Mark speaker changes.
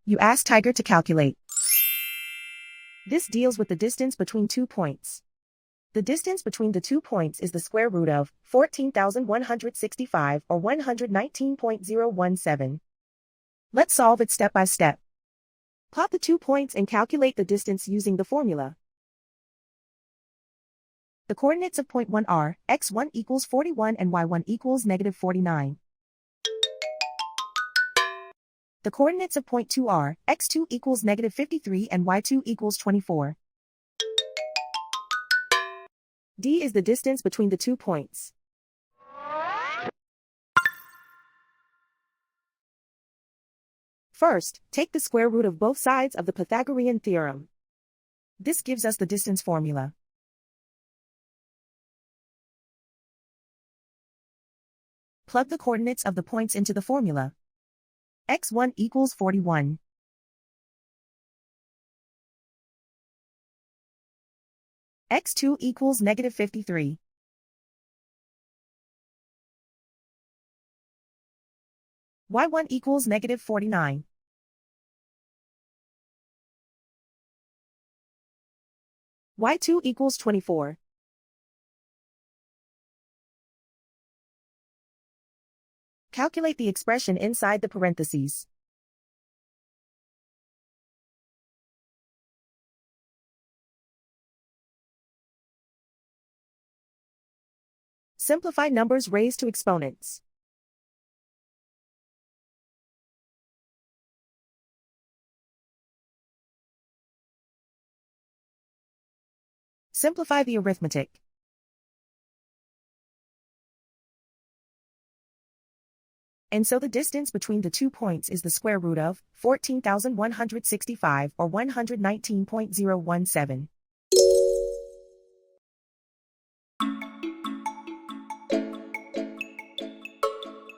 Speaker 1: You ask Tiger to calculate. This deals with the distance between 2 points. The distance between the 2 points is the square root of 14,165 or 119.017. Let's solve it step by step. Plot the 2 points and calculate the distance using the formula. The coordinates of point 1 are x1 equals 41 and y1 equals negative 49. The coordinates of point 2 are x2 equals negative 53 and y2 equals 24. D is the distance between the 2 points. First, take the square root of both sides of the Pythagorean theorem. This gives us the distance formula. Plug the coordinates of the points into the formula. x1 equals 41. x2 equals negative 53. y1 equals negative 49. y2 equals 24. Calculate the expression inside the parentheses. Simplify numbers raised to exponents. Simplify the arithmetic. And so the distance between the 2 points is the square root of 14,165 or 119.017.